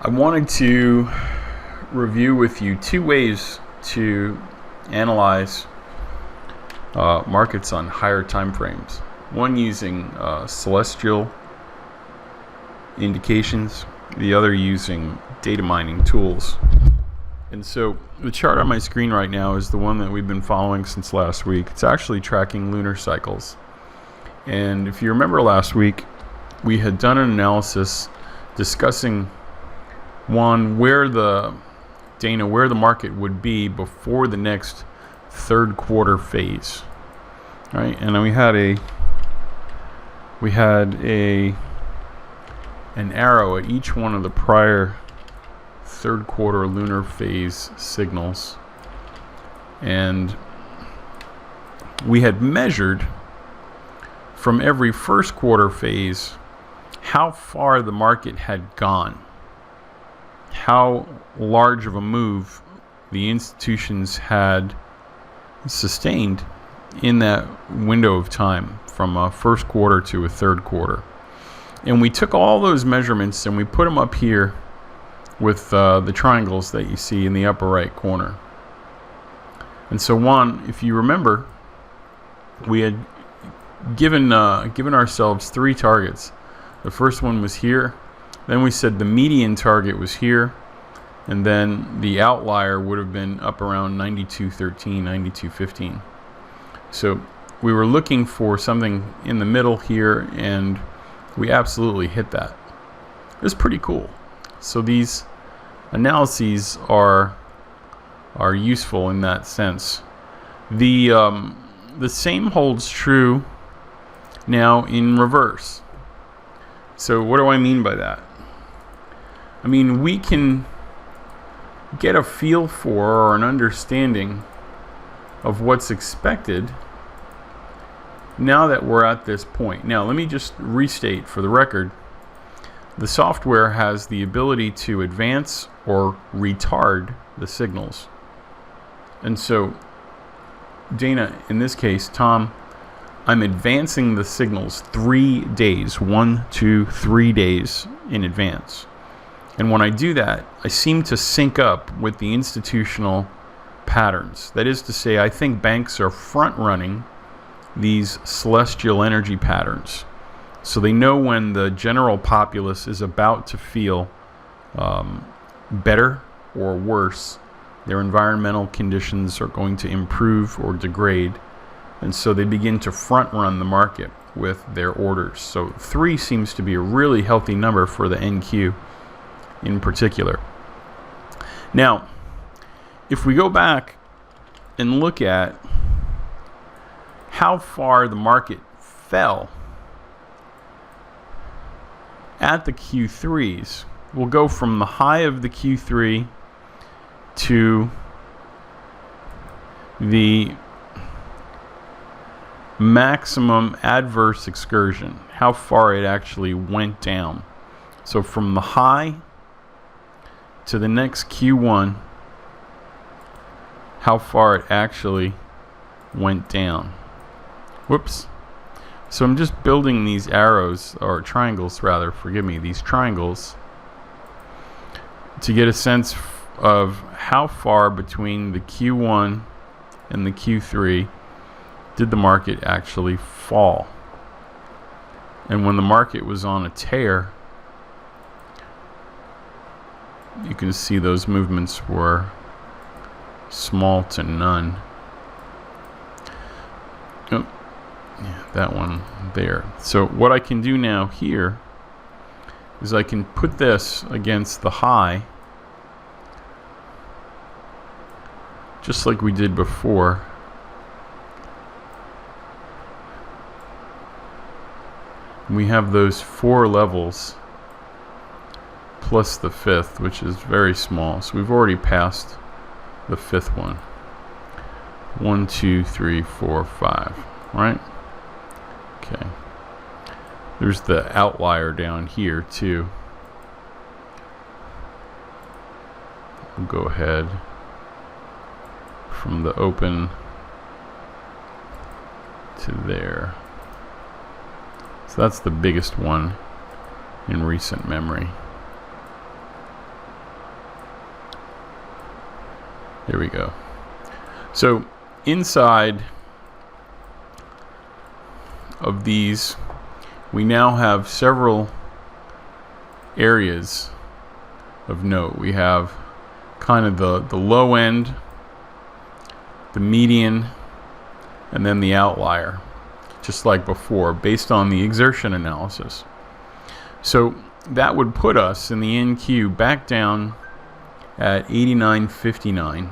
I wanted to review with you two ways to analyze markets on higher time frames. One using celestial indications, the other using data mining tools. And so the chart on my screen right now is the one that we've been following since last week. It's actually tracking lunar cycles. And if you remember last week, we had done an analysis discussing where the market would be before the next third quarter phase, right? And then we had an arrow at each one of the prior third quarter lunar phase signals, and we had measured from every first quarter phase how far the market had gone, how large of a move the institutions had sustained in that window of time from a first quarter to a third quarter. And we took all those measurements and we put them up here with the triangles that you see in the upper right corner. And so if you remember, we had given ourselves three targets. The first one was here. Then we said the median target was here, and then the outlier would have been up around 92.13, 92.15. So we were looking for something in the middle here, and we absolutely hit that. It was pretty cool. So these analyses are useful in that sense. The same holds true now in reverse. So what do I mean by that? I mean, we can get a feel for or an understanding of what's expected now that we're at this point. Now, let me just restate for the record. The software has the ability to advance or retard the signals. And so, Dana, in this case, Tom, I'm advancing the signals 3 days, 1, 2, 3 days in advance. And when I do that, I seem to sync up with the institutional patterns. That is to say, I think banks are front-running these celestial energy patterns. So they know when the general populace is about to feel better or worse, their environmental conditions are going to improve or degrade. And so they begin to front-run the market with their orders. So 3 seems to be a really healthy number for the NQ in particular. Now, if we go back and look at how far the market fell at the Q3s, we'll go from the high of the Q3 to the maximum adverse excursion, how far it actually went down. So from the high to the next Q1, how far it actually went down. Whoops. So I'm just building these arrows, or triangles rather, forgive me, these triangles, to get a sense of how far between the Q1 and the Q3 did the market actually fall. And when the market was on a tear, you can see those movements were small to none. Oh, yeah, that one there. So what I can do now here is I can put this against the high, just like we did before. We have those 4 levels plus the 5th, which is very small. So we've already passed the 5th one. 1, 2, 3, 4, 5, right? Okay. There's the outlier down here too. We'll go ahead from the open to there. So that's the biggest one in recent memory. There we go. So inside of these, we now have several areas of note. We have kind of the low end, the median, and then the outlier, just like before, based on the exertion analysis. So that would put us in the NQ back down at 89.59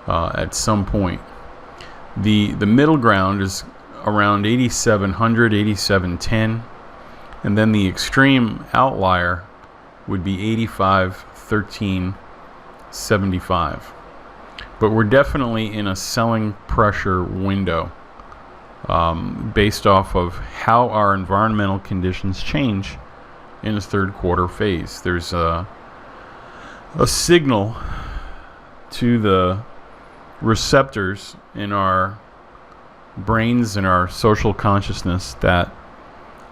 at some point. The middle ground is around 8700, 8710, and then the extreme outlier would be 8513.75. But we're definitely in a selling pressure window based off of how our environmental conditions change in the third quarter phase. There's a signal to the receptors in our brains and our social consciousness that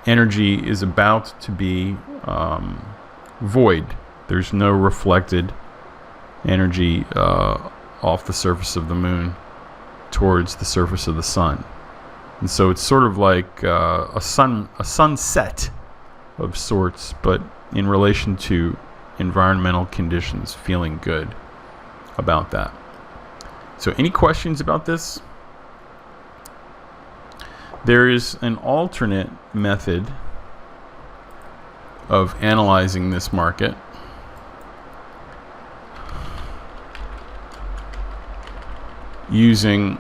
energy is about to be void. There's no reflected energy off the surface of the moon towards the surface of the sun. And so it's sort of like a sunset of sorts, but in relation to environmental conditions, feeling good about that. So any questions about this? There is an alternate method of analyzing this market. Using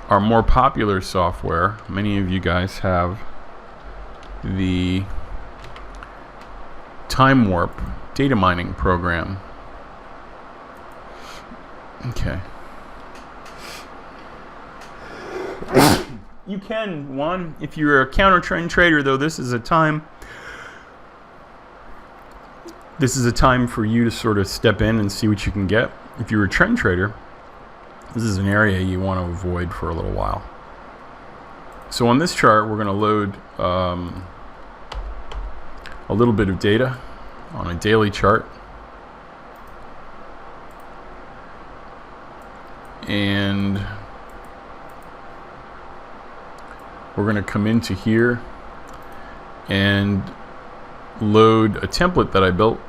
our more popular software. Many of you guys have the TachEON Warp data mining program. Okay. You can, Juan, if you're a counter trend trader, though, this is a time for you to sort of step in and see what you can get. If you're a trend trader, this is an area you want to avoid for a little while. So on this chart, we're going to load a little bit of data on a daily chart. And we're going to come into here and load a template that I built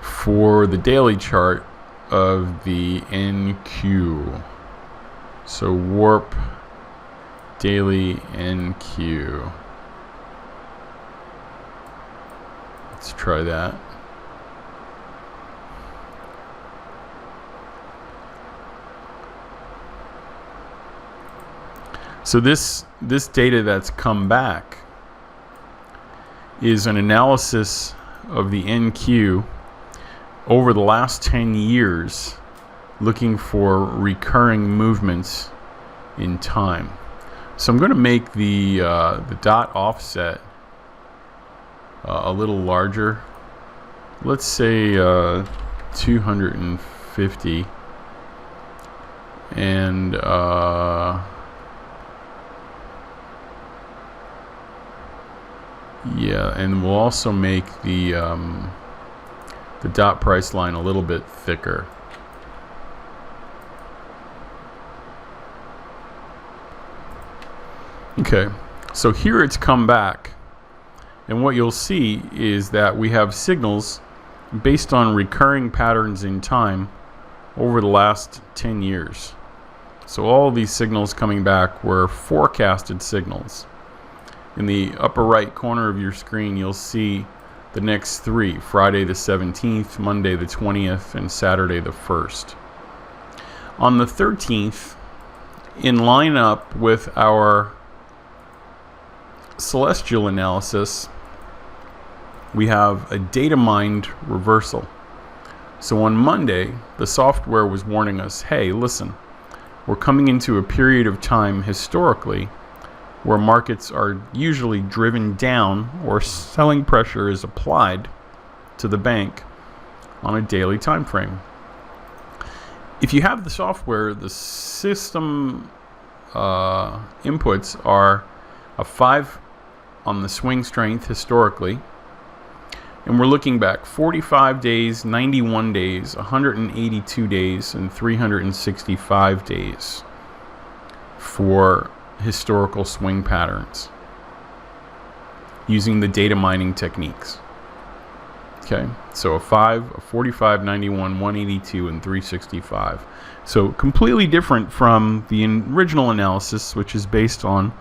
for the daily chart of the NQ. So Warp daily NQ. Let's try that. So this data that's come back is an analysis of the NQ over the last 10 years, looking for recurring movements in time. So I'm going to make the dot offset a little larger. Let's say 250, and yeah, and we'll also make the dot price line a little bit thicker. Okay, so here it's come back, and what you'll see is that we have signals based on recurring patterns in time over the last 10 years. So all of these signals coming back were forecasted signals. In the upper right corner of your screen, you'll see the next three: Friday the 17th, Monday the 20th, and Saturday the 1st. On the 13th, in line up with our celestial analysis, we have a data mined reversal. So on Monday, the software was warning us, hey, listen, we're coming into a period of time historically where markets are usually driven down or selling pressure is applied to the bank on a daily time frame. If you have the software, the system inputs are a 5 on the swing strength historically, And we're looking back 45 days, 91 days, 182 days, and 365 days for historical swing patterns using the data mining techniques. Okay, so a 5, a 45, 91, 182, and 365. So completely different from the original analysis, which is based on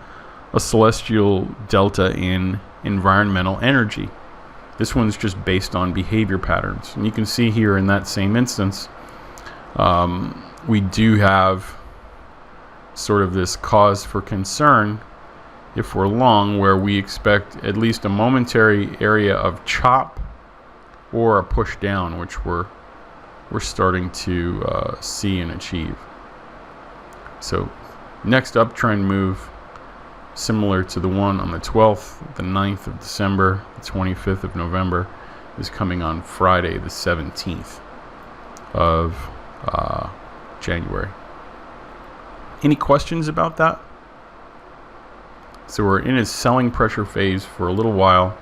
a celestial delta in environmental energy. This one's just based on behavior patterns. And you can see here in that same instance, we do have sort of this cause for concern if we're long, where we expect at least a momentary area of chop or a push down, which we're starting to see and achieve. So next uptrend move, similar to the one on the 12th, the 9th of December, the 25th of November, is coming on Friday, the 17th of January. Any questions about that? So we're in a selling pressure phase for a little while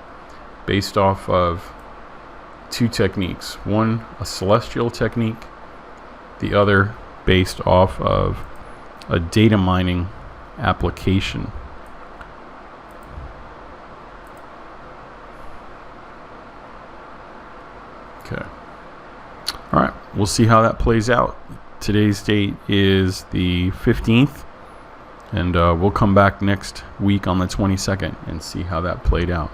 based off of two techniques. One, a celestial technique. The other based off of a data mining application. Okay. All right. We'll see how that plays out. Today's date is the 15th. And we'll come back next week on the 22nd and see how that played out.